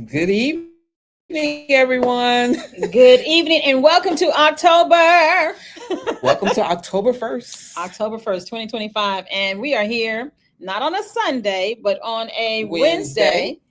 Good evening, everyone. Good evening and welcome to October. Welcome to October 1st, October 1st, 2025. And we are here not on a Sunday, but on a Wednesday. Wednesday.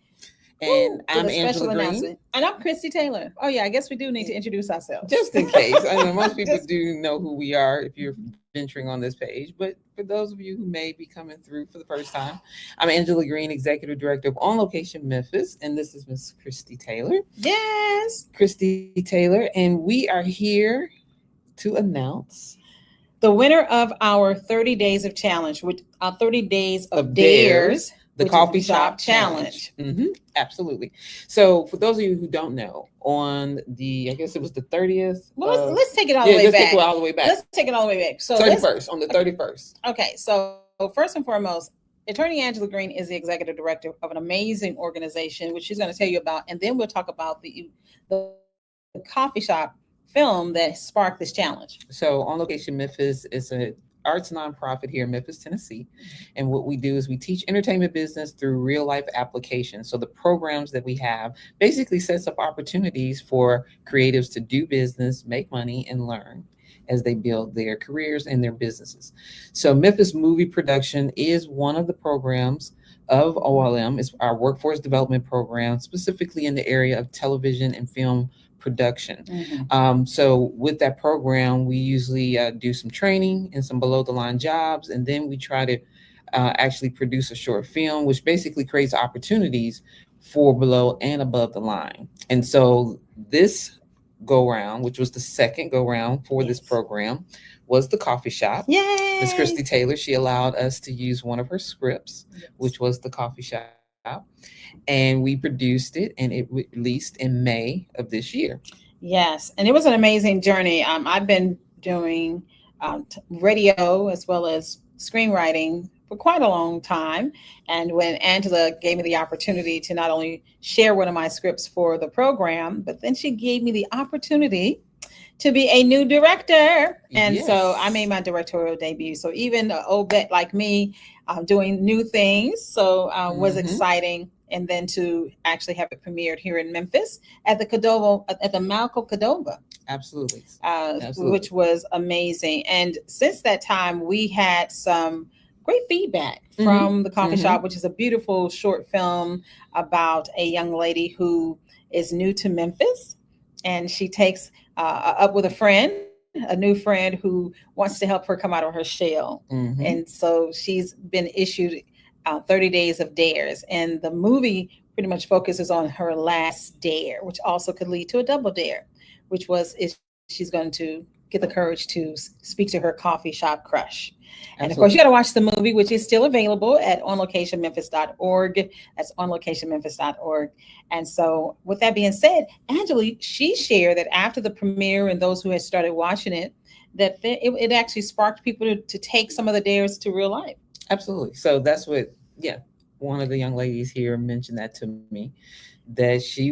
And With I'm a special Angela Green. announcement. And I'm Christy Taylor. Oh, yeah, I guess we do need to introduce ourselves. Just in case. I know most people Just- do know who we are if you're venturing on this page. But for those of you who may be coming through for the first time, I'm Angela Green, Executive Director of On Location Memphis. And this is Miss Christy Taylor. Yes. Christy Taylor. And we are here to announce The winner of our 30 days of challenge, with our 30 days of dares, the which is coffee shop challenge. Absolutely. So for those of you who don't know, on I guess it was the 30th. Well, let's take it all the way let's back. take it all the way back. Let's take it all the way back. So 31st, on the 31st. Okay, so first and foremost, Attorney Angela Green is the executive director of an amazing organization, which she's going to tell you about, and then we'll talk about the coffee shop film that sparked this challenge. So On Location Memphis is an arts nonprofit here in Memphis, Tennessee. And what we do is we teach entertainment business through real life applications. So the programs that we have basically sets up opportunities for creatives to do business, make money, and learn as they build their careers and their businesses. So Memphis Movie Production is one of the programs of OLM. It's our workforce development program, specifically in the area of television and film production. So with that program, we usually do some training and some below the line jobs, and then we try to actually produce a short film, which basically creates opportunities for below and above the line. And so this go round, which was the second go round for this program, was the coffee shop. Yay! Miss Christy Taylor, she allowed us to use one of her scripts, which was the coffee shop. And we produced it, and it released in May of this year. Yes, and it was an amazing journey. I've been doing radio as well as screenwriting for quite a long time. And when Angela gave me the opportunity to not only share one of my scripts for the program, but then she gave me the opportunity to be a new director. And so I made my directorial debut. So even an old vet like me doing new things, so was exciting. And then to actually have it premiered here in Memphis at the Malco Cadova. Absolutely. Which was amazing. And since that time, we had some great feedback from the coffee shop, which is a beautiful short film about a young lady who is new to Memphis, and she takes up with a new friend who wants to help her come out of her shell. And so she's been issued 30 days of dares, and the movie pretty much focuses on her last dare, which also could lead to a double dare, which was if she's going to get the courage to speak to her coffee shop crush. And of course, you got to watch the movie, which is still available at onlocationmemphis.org. That's onlocationmemphis.org. And so with that being said, Angela, she shared that after the premiere and those who had started watching it, that it actually sparked people to take some of the dares to real life. Absolutely. So that's what, one of the young ladies here mentioned that to me, that she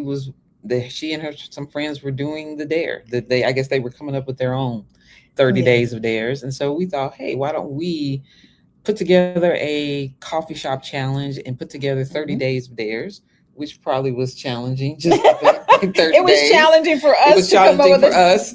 and some friends were doing the dare. That I guess they were coming up with their own 30 days of dares. And so we thought, hey, why don't we put together a coffee shop challenge and put together 30 days of dares, which probably was challenging. Just 30 it was days. Challenging for us. It was challenging for us.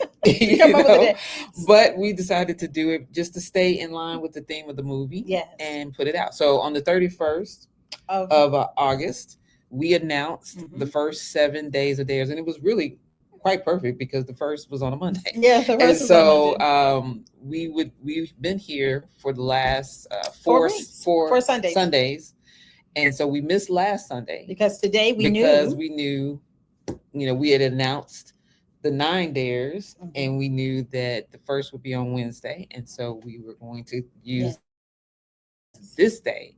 But we decided to do it just to stay in line with the theme of the movie and put it out. So on the 31st of August, we announced the first 7 days of dares, and it was really quite perfect because the first was on a Monday. Yeah, the first was on Monday. We've been here for the last four Sundays. And so we missed last Sunday because today we knew, we had announced the 9 dares, and we knew that the first would be on Wednesday. And so we were going to use this day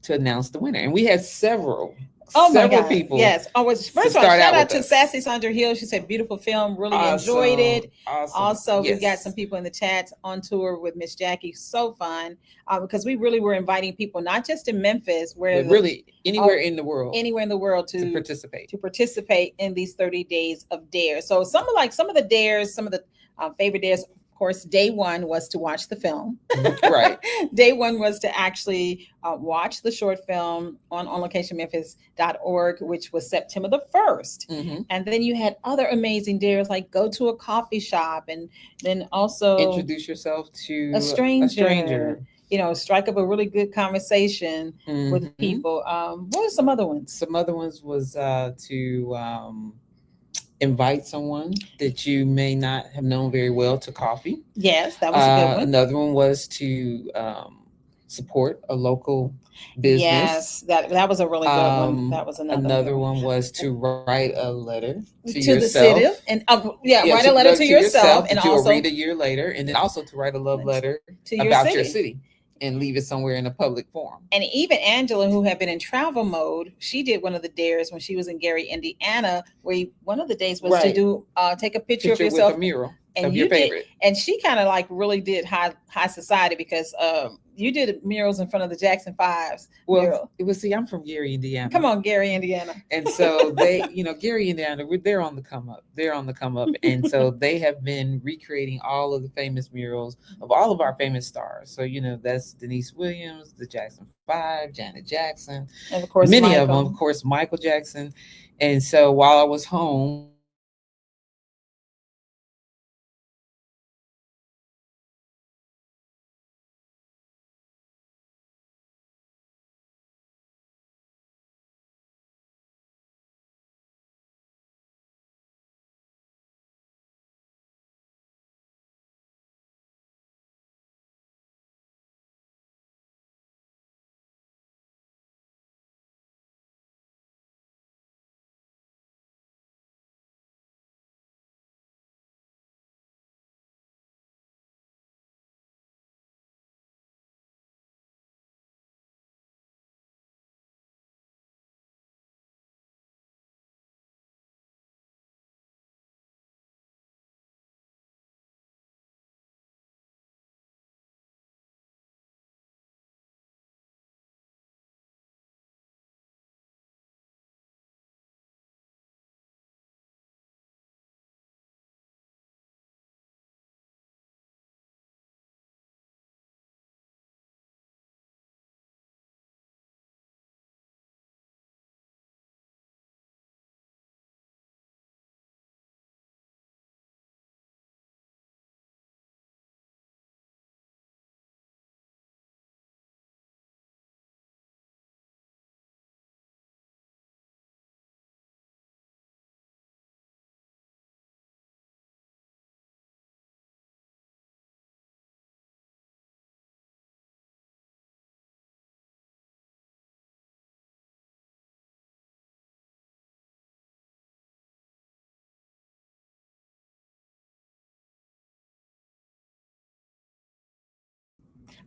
to announce the winner. And we had several people. Yes. First of all, shout out to Sassy Sandra Hill. She said, beautiful film. Really enjoyed it. Awesome. Also, we've got some people in the chats on tour with Miss Jackie. So fun. Because we really were inviting people, not just in Memphis, really anywhere in the world to participate in these 30 days of dares. So some of the dares, some of the favorite dares, of course, day one was to watch the film. Right. Day one was to actually watch the short film on onlocationmemphis.org, which was September the 1st. And then you had other amazing dares like go to a coffee shop, and then also introduce yourself to a stranger. a stranger. Strike up a really good conversation with people. What are some other ones? Some other ones was to invite someone that you may not have known very well to coffee. Yes, that was a good one. Another one was to support a local business. Yes, that was a really good one. That was another one was to write a letter to the yourself. city, and write a letter to yourself, and that you'll also read a year later, and then also to write a love letter to your about city. your city and leave it somewhere in a public forum. And even Angela, who had been in travel mode, she did one of the dares when she was in Gary, Indiana, where one of the days was to do take a picture of yourself with a mural and of your favorite. And she kind of like really did high society, because you did murals in front of the Jackson Fives. Well, it was, I'm from Gary, Indiana. Come on, Gary, Indiana. And so they, Gary, Indiana, they're on the come up. They're on the come up. And so they have been recreating all of the famous murals of all of our famous stars. So, that's Denise Williams, the Jackson Five, Janet Jackson, and of course, many of them, of course, Michael Jackson. And so while I was home,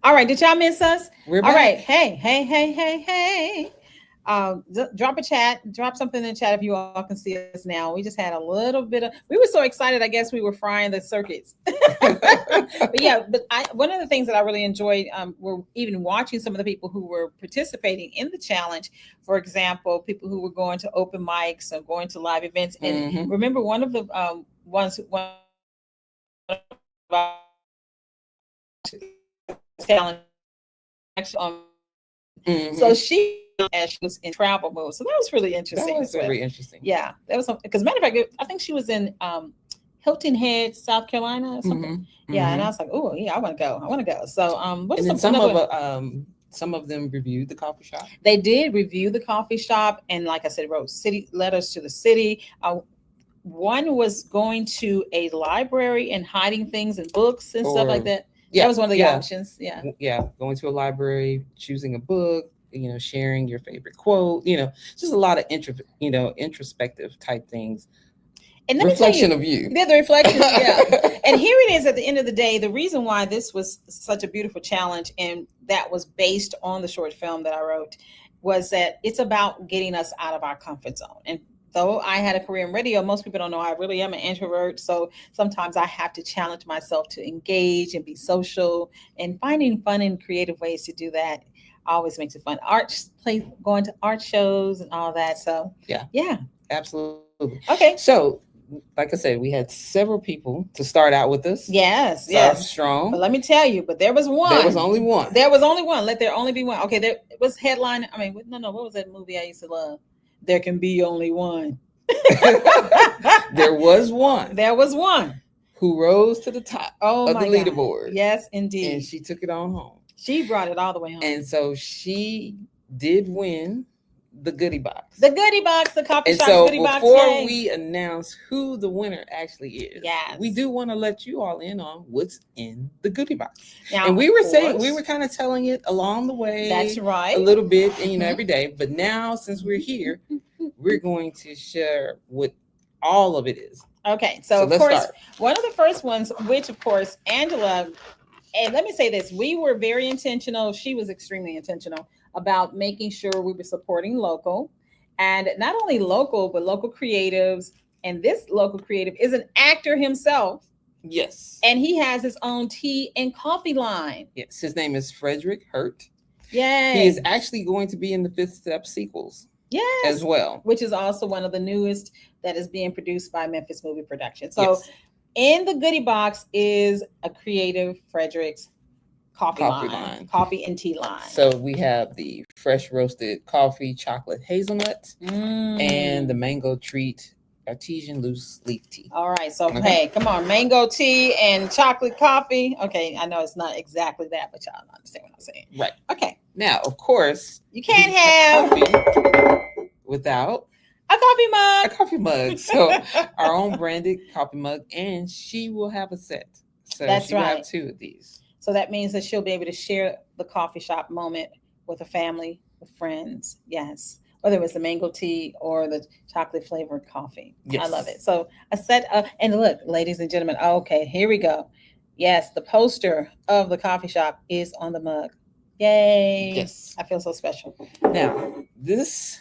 All right, did y'all miss us? We're all back. Right, hey. Drop a chat, drop something in the chat if you all can see us now. We just had a little bit of, we were so excited. I guess we were frying the circuits. One of the things that I really enjoyed were even watching some of the people who were participating in the challenge. For example, people who were going to open mics or going to live events. And remember, one of the ones challenge actually so she was in travel mode, so that was really interesting. That was very interesting. Yeah, that was because matter of fact, I think she was in Hilton Head, South Carolina or something. Yeah, and I was like, oh yeah, I want to go. So what is some of them reviewed the coffee shop. They did review the coffee shop, and like I said, wrote city letters to the city. One was going to a library and hiding things and books and stuff like that. Yeah, that was one of the options. Yeah, going to a library, choosing a book, sharing your favorite quote, just a lot of introspective type things. And reflection of you. Yeah, the reflection. Yeah. And here it is at the end of the day. The reason why this was such a beautiful challenge, and that was based on the short film that I wrote, was that it's about getting us out of our comfort zone. And though I had a career in radio, most people don't know I really am an introvert. So sometimes I have to challenge myself to engage and be social, and finding fun and creative ways to do that always makes it fun. Going to art shows and all that. So yeah, absolutely. Okay. So like I said, we had several people to start out with us. Yes, Start off yes. strong. But let me tell you, but there was one. There was only one. There was only one. Let there only be one. Okay, there was headline. I mean, no, what was that movie I used to love? There can be only one. There was one There was one who rose to the top Oh of my the God. leaderboard. Yes, indeed. And she took it on home. She brought it all the way home. And so she did win the goodie box. The goodie box, the coffee And shop's so goodie box. before Yay. we announce who the winner actually is, Yes. we do want to let you all in on what's in the goodie box. Now, And we of were saying, course, we were kind of telling it along the way. that's right. A little bit, and Mhm. every day. But now, since we're here, we're going to share what all of it is. Okay, so of let's course, start. one of the first ones, which of course, Angela, and let me say this, we were very intentional. She was extremely intentional about making sure we were supporting local, and not only local, but local creatives. And this local creative is an actor himself, Yes. and he has his own tea and coffee line. Yes. His name is Frederick Hurt. Yay. He is actually going to be in the Fifth Step sequels Yes. as well. Which is also one of the newest that is being produced by Memphis Movie Production. So Yes. in the goodie box is a creative Frederick's coffee line, coffee and tea line. So we have the fresh roasted coffee, chocolate hazelnut, and the mango treat artesian loose leaf tea. All right. So, Okay. hey, come on. Mango tea and chocolate coffee. Okay. I know it's not exactly that, but y'all understand what I'm saying. Right. Okay. Now, of course, You can't have coffee without a coffee a mug. coffee mug. So our own branded coffee mug, and she will have a set. So That's she will right. have two of these. So that means that she'll be able to share the coffee shop moment with a family, with friends. Yes. Whether it was the mango tea or the chocolate flavored coffee. Yes. I love it. So a set of, and look, ladies and gentlemen, okay, here we go. Yes, the poster of the coffee shop is on the mug. Yay. Yes. I feel so special. Now, this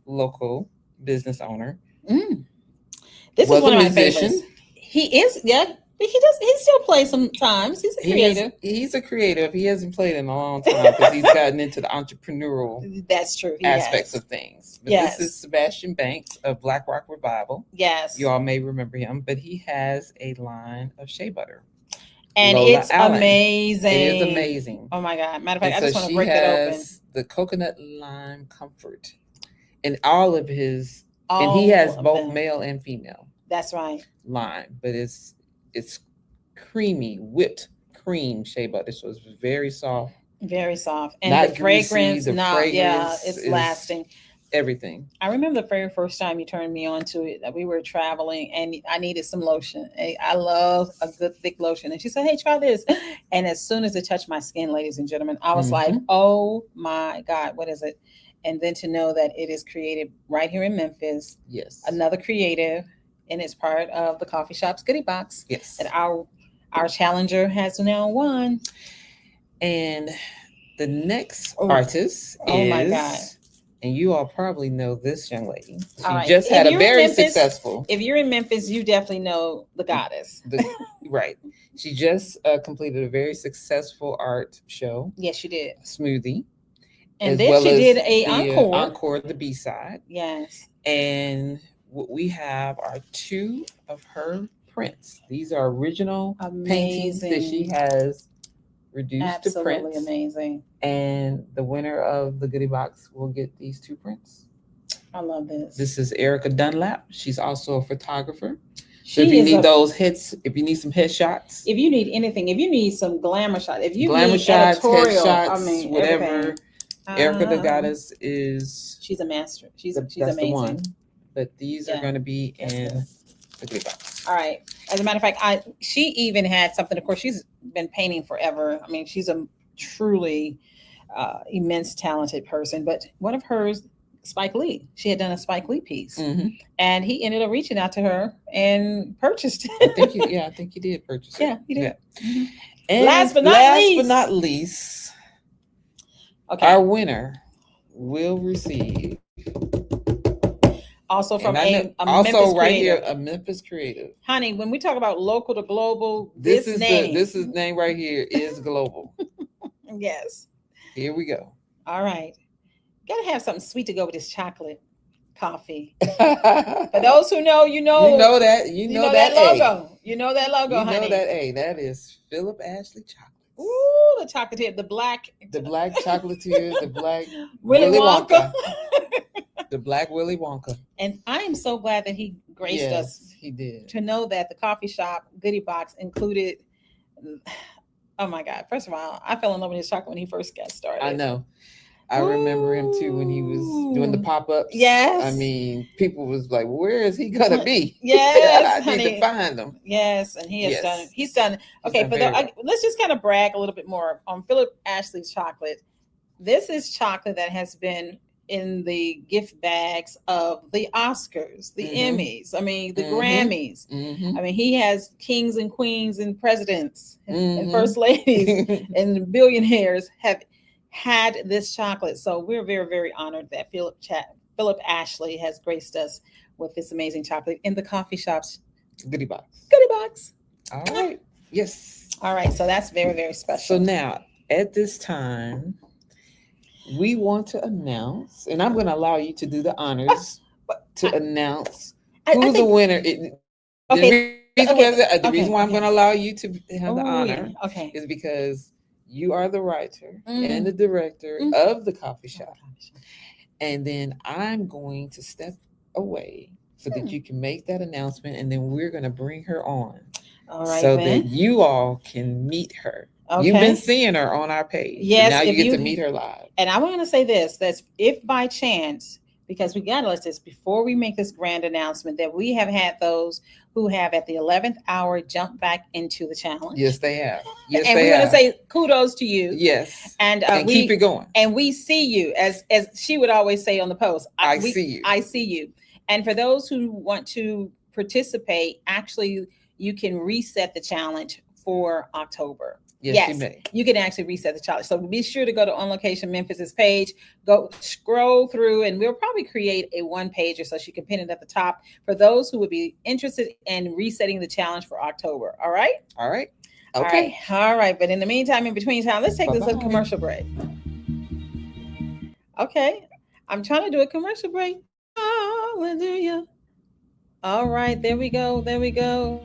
local business owner This was is one a of my musician. favorites. He is, yeah. But he still plays sometimes. He's a creative. He's a creative. He hasn't played in a long time because he's gotten into the entrepreneurial That's true. He aspects has. of things. But Yes. this is Sebastian Banks of Black Rock Revival. Yes. You all may remember him, but he has a line of shea butter. And Lola it's Allen. amazing. It is amazing. Oh my God. Matter of And fact, I so just want to she break it open. has the coconut lime comfort and all of his, and All he has of both them. male and female That's right. lime, but it's creamy whipped cream shea butter, so it's very soft, Very soft. And not the fragrance, greasy. The yeah, fragrance it's is lasting. everything. I remember the very first time you turned me on to it, that we were traveling and I needed some lotion. I love a good thick lotion. And she said, hey, try this. And as soon as it touched my skin, ladies and gentlemen, I was like, oh my God, what is it? And then to know that it is created right here in Memphis, Yes. another creative, and it's part of the coffee shop's goodie box Yes. that our challenger has now won. And the next artist Oh is, my God. and you all probably know this young lady. She All right. just If had a you're in very Memphis- successful. If you're in Memphis, you definitely know the goddess. Right. She just completed a very successful art show, Yes, she did. Smoothie. And as then well she as did a the encore. encore, the B-side. Yes. And what we have are two of her prints. These are original paintings that she Amazing. has reduced to Absolutely prints. amazing. And the winner of the goodie box will get these two prints. I love this. This is Erica Dunlap. She's also a photographer. So She if you is need a- those hits, if you need some headshots, If you need anything, if you need some glamour shots, if you glamour need shots, editorial, headshots, I mean, whatever. everything. Erica the Goddess is She's a master. She's that's amazing. the one. But these are Yeah. going to be That's in good. the goodie box. All right. As a matter of fact, she even had something. Of course, she's been painting forever. I mean, she's a truly immense talented person. But one of hers, Spike Lee, she had done a Spike Lee piece, and he ended up reaching out to her and purchased it. I think you did purchase it. Yeah, you did. Yeah. And Last but not least, okay. our winner will receive Also from and a also Memphis right creative. here a Memphis creative. Honey, when we talk about local to global, This this name right here is global. Yes. Here we go. All right. Gotta have something sweet to go with this chocolate coffee. For those who know, you know that that A. logo. You know that logo, You know honey. that A. That is Philip Ashley chocolate. Ooh, the chocolatier, the black chocolatier, the black Willy Wonka. The black Willy Wonka. And I am so glad that he graced us. He did. To know that the coffee shop goodie box included. Oh my God! First of all, I fell in love with his chocolate when he first got started. I know. I remember him too when he was doing the pop-ups. Yes. I mean, people was like, where is he gonna be? Yes, I need to find him. Yes, and he has done it. He's done it. Okay, let's just kind of brag a little bit more on Philip Ashley's chocolate. This is chocolate that has been in the gift bags of the Oscars, the Emmys, I mean, the Grammys. I mean, he has kings and queens and presidents and first ladies and billionaires have had this chocolate. So we're very, very honored that Philip Ashley has graced us with this amazing chocolate in the coffee shop's goodie box. All right. Yes. All right. So that's very, very special. So now at this time, we want to announce, and I'm going to allow you to do the honors to announce who the winner is. The reason why I'm going to allow you to have the honor is because you are the writer and the director of the coffee shop. And then I'm going to step away so that you can make that announcement, and then we're going to bring her on that you all can meet her. Okay. You've been seeing her on our page. Yes. Now you get to meet her live. And I want to say this, that's if by chance, because we got to let this before we make this grand announcement, that we have had those who have at the 11th hour jumped back into the challenge. Yes, they have. Yes, and we're going to say kudos to you. Yes. And we keep it going. And we see you, as she would always say on the post. I see you. I see you. And for those who want to participate, actually, you can reset the challenge for October. Yes, you may. You can actually reset the challenge. So be sure to go to On Location Memphis's page, go scroll through, and we'll probably create a one pager so she can pin it at the top for those who would be interested in resetting the challenge for October. All right? All right. Okay. All right. But in the meantime, in between time, let's take this little commercial break. Okay. I'm trying to do a commercial break. Hallelujah. All right. There we go. There we go.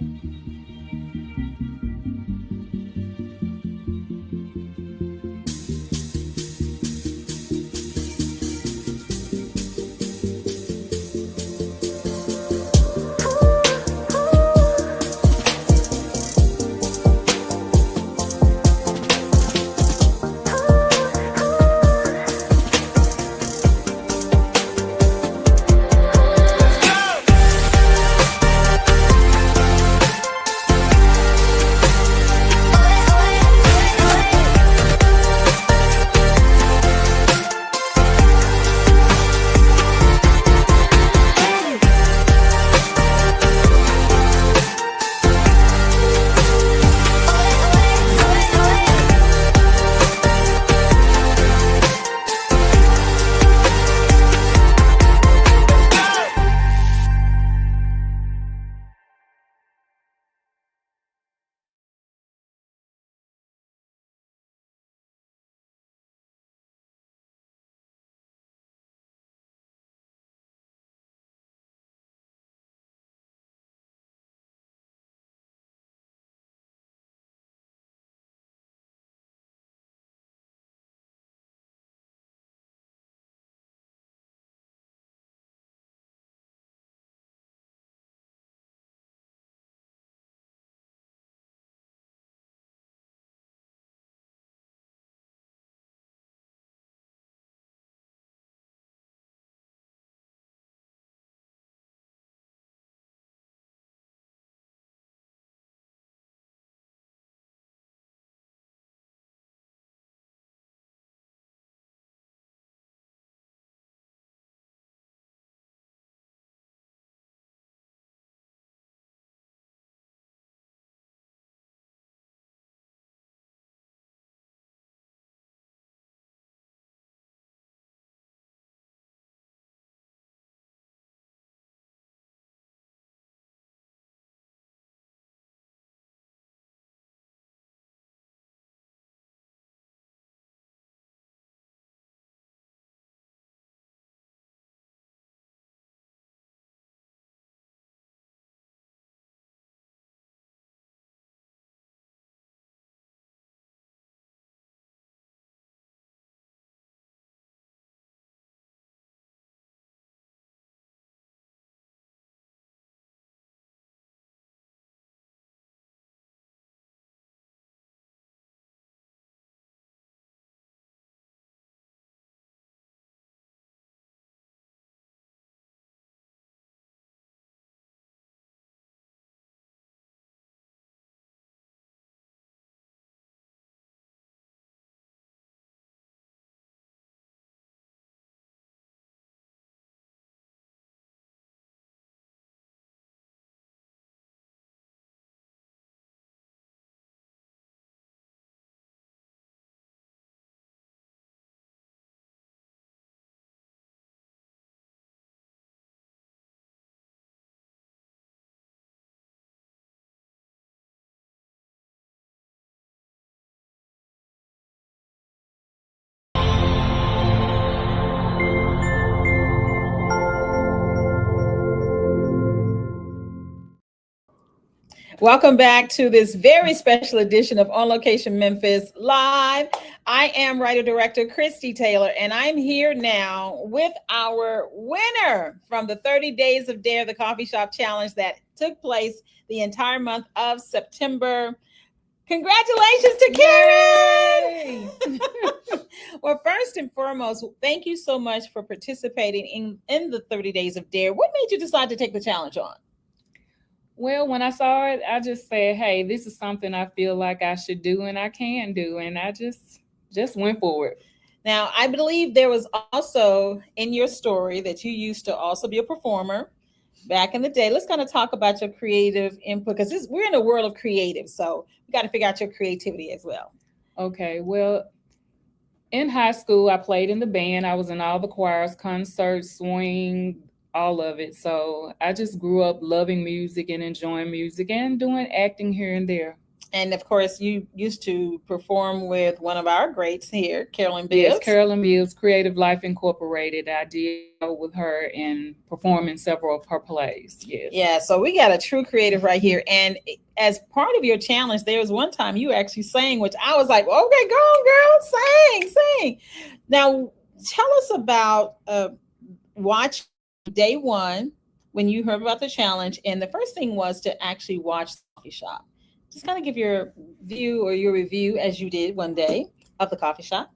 Welcome back to this very special edition of On Location Memphis Live. I am writer director Christy Taylor, and I'm here now with our winner from the 30 Days of Dare, the coffee shop challenge that took place the entire month of September. Congratulations to Yay! Karen! Well, first and foremost, thank you so much for participating in the 30 Days of Dare. What made you decide to take the challenge on? Well, when I saw it, I just said, "Hey, this is something I feel like I should do and I can do," and I just went for it. Now, I believe there was also in your story that you used to also be a performer back in the day. Let's kind of talk about your creative input because we're in a world of creative, so we got to figure out your creativity as well. Okay, well, in high school, I played in the band. I was in all the choirs, concerts, swing, all of it. So I just grew up loving music and enjoying music and doing acting here and there. And of course, you used to perform with one of our greats here, Carolyn Yes, Bibbs. Carolyn Mills, Creative Life Incorporated. I did go with her and perform in several of her plays. Yes. Yeah, so we got a true creative right here. And as part of your challenge, there was one time you actually sang, which I was like, okay, go on, girl, sing. Now, tell us about watch day one when you heard about the challenge. And the first thing was to actually watch the coffee shop. Just kind of give your view or your review as you did one day of the coffee shop.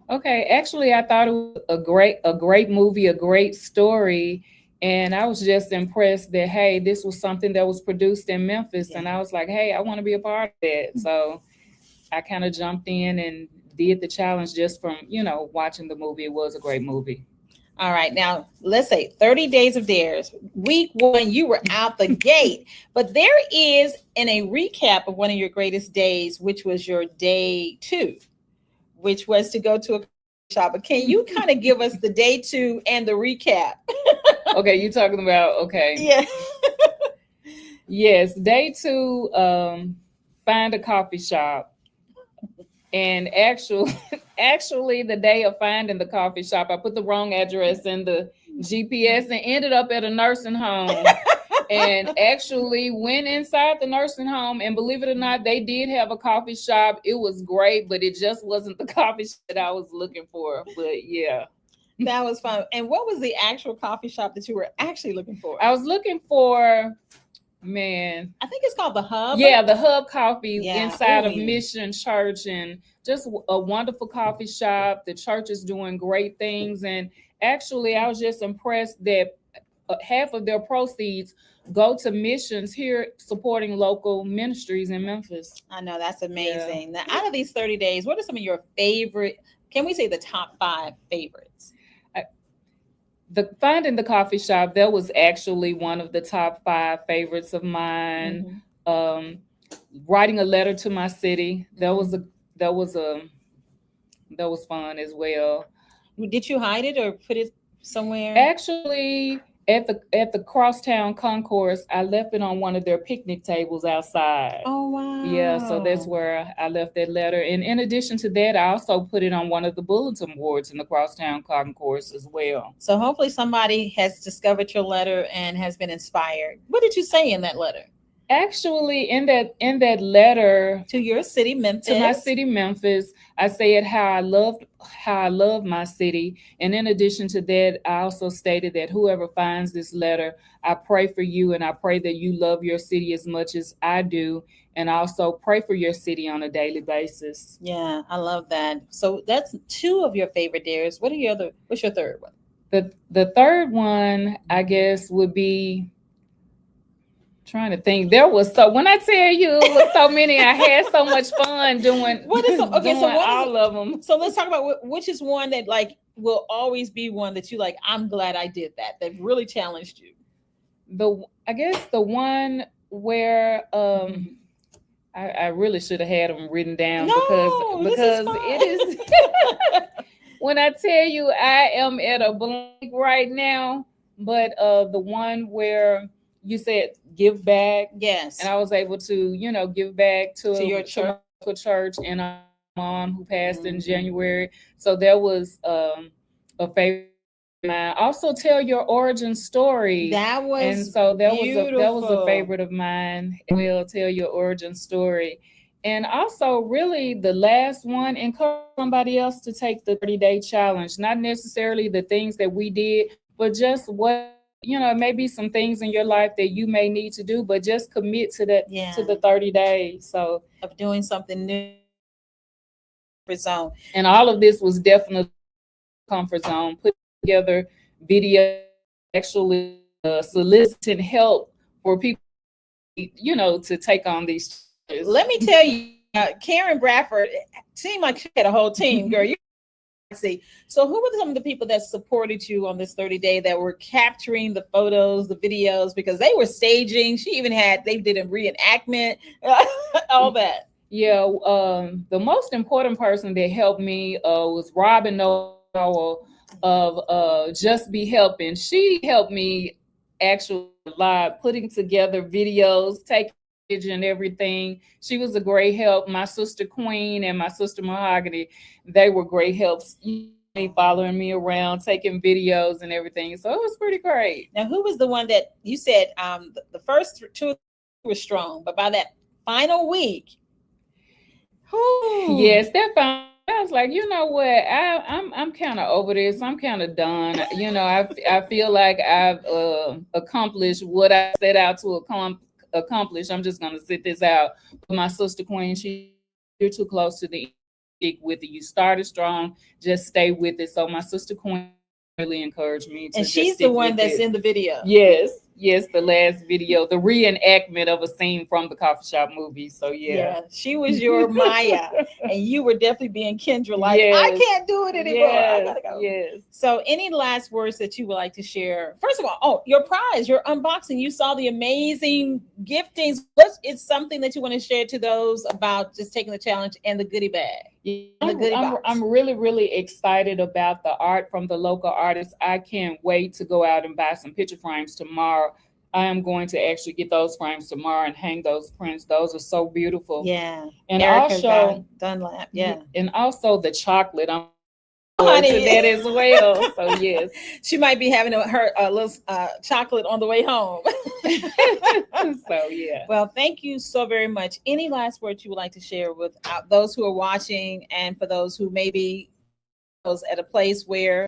Okay, actually, I thought it was a great movie, a great story, and I was just impressed that hey, this was something that was produced in Memphis, and I was like, hey, I want to be a part of that. So I kind of jumped in and did the challenge just from watching the movie. It was a great movie. All right, now let's say 30 Days of Dares. Week one, you were out the gate, but there is in a recap of one of your greatest days, which was your day two, which was to go to a shop. But can you kind of give us the day two and the recap? Okay, you talking about okay? Yeah. Yes, day two. Find a coffee shop. And actually, the day of finding the coffee shop, I put the wrong address in the GPS and ended up at a nursing home. And actually went inside the nursing home, and believe it or not, they did have a coffee shop. It was great, but it just wasn't the coffee shop that I was looking for. But yeah, That was fun. And what was the actual coffee shop that you were actually looking for? I was looking for, man, I think it's called the Hub. yeah, the Hub Coffee Yeah. inside of Ooh. Mission Church, and just a wonderful coffee shop. The church is doing great things, and actually, I was just impressed that half of their proceeds go to missions here supporting local ministries in Memphis. I know, that's amazing. Now, out of these 30 days, what are some of your favorite, can we say the top 5 favorites? The finding the coffee shop, that was actually one of the top 5 favorites of mine. Mhm. Writing a letter to my city, that was fun as well. Did you hide it or put it somewhere? Actually, at the crosstown concourse, I left it on one of their picnic tables outside. Oh, wow. Yeah, so that's where I left that letter. And in addition to that, I also put it on one of the bulletin boards in the crosstown concourse as well. So hopefully somebody has discovered your letter and has been inspired. What did you say in that letter? Actually, in that letter To your city, Memphis. to my city, Memphis, I said how I love my city. And in addition to that, I also stated that whoever finds this letter, I pray for you, and I pray that you love your city as much as I do, and also pray for your city on a daily basis. Yeah, I love that. So that's 2 of your favorite dares. What's your third one? The third one, I guess, would be, trying to think. There was when I tell you it was so many, I had so much fun doing. What is okay? Doing So what is all of them. So let's talk about which is one that like will always be one that you like. I'm glad I did that. That really challenged you. I guess the one where I really should have had them written down No, because this it is is when I tell you I am at a blank right now, but the one where you said give back, Yes. and I was able to give back To your to my local church, and my mom who passed in Mhm. January. So there was a favorite Also tell your origin story. That And was so that was a beautiful. favorite of mine. Will tell your origin story. And also really the last one, encourage somebody else to take the 30-day challenge. Not necessarily the things that we did, but just what it may be some things in your life that you may need to do, but just commit to that to Yeah, the 30 days. So of doing something new for zone. and all of this was definitely comfort zone, put together video, actually soliciting help for people, to take on these challenges. Let me tell you, Karen Bradford seemed like she had a whole team, girl. You see. So who were some of the people that supported you on this 30-day that were capturing the photos, the videos, because they were staging. They did a reenactment, all that. Yeah, the most important person that helped me was Robin Noel of Just Be Helping. She helped me actually a lot, putting together videos, taking footage and everything. She was a great help. My sister Queen and my sister Mahogany, they were great helps. Following me around, taking videos and everything. So it was pretty great. Now, who was the one that you said the first two were strong, but by that final week, yes, that found. I was like, you know what? I'm kind of over this. I'm kind of done. I feel like I've accomplished what I set out to accomplish. I'm just gonna sit this out. But my sister Queen, you're too close to the end. Stick with it. You started strong. Just stay with it. So my sister Queen really encouraged me to. And just she's stick the one with that's it. in the video. Yes, the last video, the reenactment of a scene from the coffee shop movie. So yeah, she was your Maya, and you were definitely being Kendra. Like, Yes. I can't do it anymore. I gotta go. Yes. So, any last words that you would like to share? First of all, your prize, your unboxing. You saw the amazing giftings. What is something that you want to share to those about just taking the challenge and the goodie bag? I'm really, really excited about the art from the local artists. I can't wait to go out and buy some picture frames tomorrow. I am going to actually get those frames tomorrow and hang those prints. Those are so beautiful. Yeah. And Erica also Dunlap. Yeah. And also the chocolate. I'm forward to that as well. So yes. She might be having her little chocolate on the way home. So yeah. Well, thank you so very much. Any last words you would like to share with those who are watching, and for those who maybe at a place where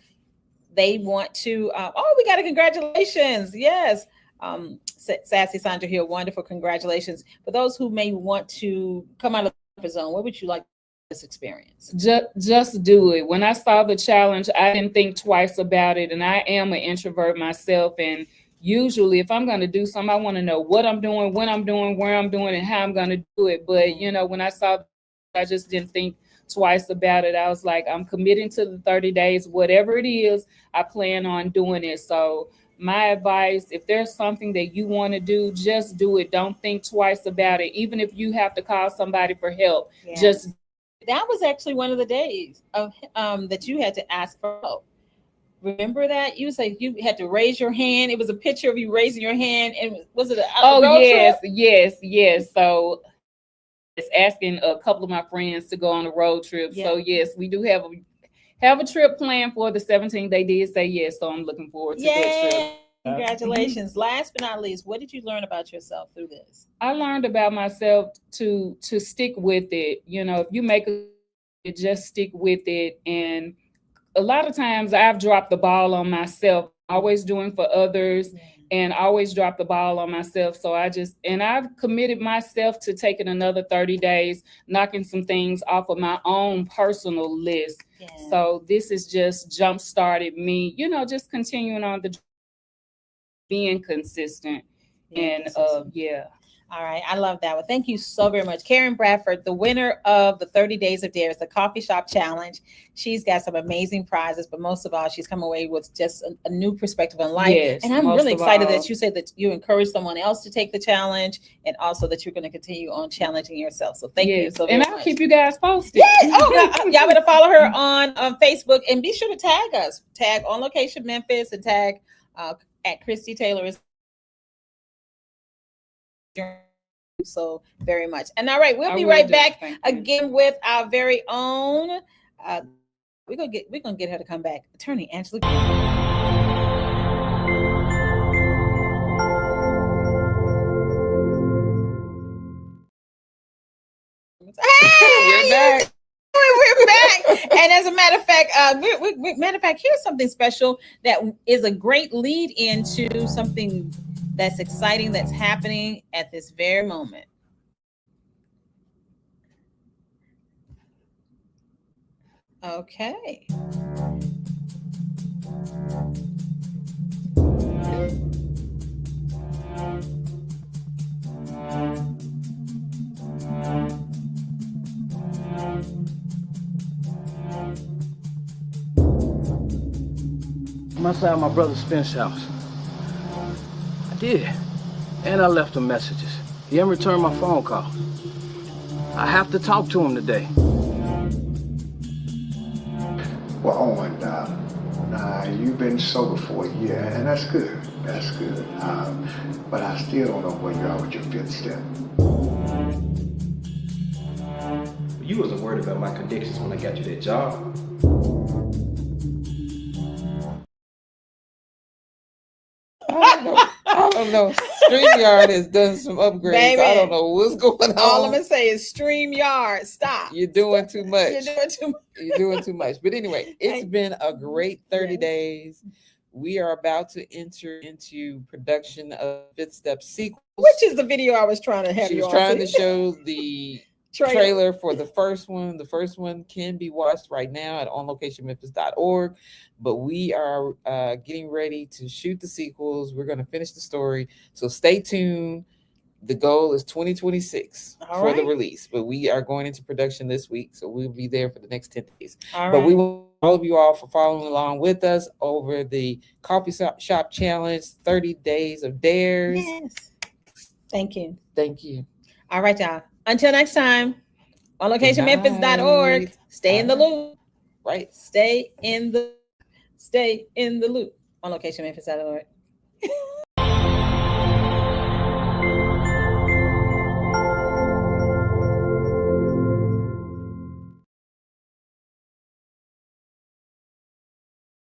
they want to we got a congratulations. Yes. Sassy Sandra here, wonderful congratulations. For those who may want to come out of the comfort zone, what would you like this experience? Just do it. When I saw the challenge, I didn't think twice about it, and I am an introvert myself, and usually if I'm going to do something, I want to know what I'm doing, when I'm doing, where I'm doing, and how I'm going to do it. But when I saw, I just didn't think twice about it. I was like, I'm committing to the 30 days, whatever it is, I plan on doing it. So my advice, if there's something that you want to do, just do it. Don't think twice about it. Even if you have to call somebody for help, just. That was actually one of the days of that you had to ask for help. Remember that? You said you had to raise your hand. It was a picture of you raising your hand, and was it a road trip? Yes. So it's asking a couple of my friends to go on a road trip. Yeah. So yes, we do have a trip planned for the 17th. They did say yes, so I'm looking forward to that trip. Congratulations. Last but not least, what did you learn about yourself through this? I learned about myself to stick with it. If you make it, just stick with it. And a lot of times I've dropped the ball on myself, always doing for others, and always drop the ball on myself. So I've committed myself to taking another 30 days, knocking some things off of my own personal list. Yeah. So this has just jump-started me, just continuing on the being consistent. All right. I love that. Well, thank you so very much. Karen Bradford, the winner of the 30 Days of Dares, the Coffee Shop Challenge. She's got some amazing prizes, but most of all, she's come away with just a new perspective on life. Yes, and I'm really excited that you said that you encourage someone else to take the challenge, and also that you're going to continue on challenging yourself. So thank you so very much. And I'll keep you guys posted. Yes. Oh, y'all better follow her on Facebook, and be sure to tag us. Tag On Location Memphis, and tag at Christy Taylor so very much. And all right, we'll be right back again with our very own We're gonna get her to come back. Attorney Angela Green. We're back. We're back. And as a matter of fact, here's something special that is a great lead into something that's exciting that's happening at this very moment. Okay. I'm outside my brother Spence's house. I did. And I left him messages. He didn't return my phone call. I have to talk to him today. Well, Owen, you've been sober for a year, and that's good. That's good. But I still don't know where you are with your fifth step. You wasn't worried about my convictions when I got you that job. I don't know. StreamYard has done some upgrades. Baby, I don't know what's going on. All I'm gonna say is StreamYard. Stop. You're doing too much. You're doing too much. You're doing too much. But anyway, it's been a great 30 Yes. days. We are about to enter into production of Fifth Step sequels. Which is the video I was trying to have She you was all trying to see. show the trailer for the first one. The first one can be watched right now at onlocationmemphis.org. But we are getting ready to shoot the sequels. We're going to finish the story. So stay tuned. The goal is 2026 All for the right. release. But we are going into production this week. So we'll be there for the next 10 days. All But right. we want all of you all for following along with us over the Coffee Shop Challenge, 30 Days of Dares. Yes. Thank you. Thank you. All right, y'all. Until next time, on locationmemphis.org. night. Stay in the loop. Right. Stay in the loop on locationmemphis.org.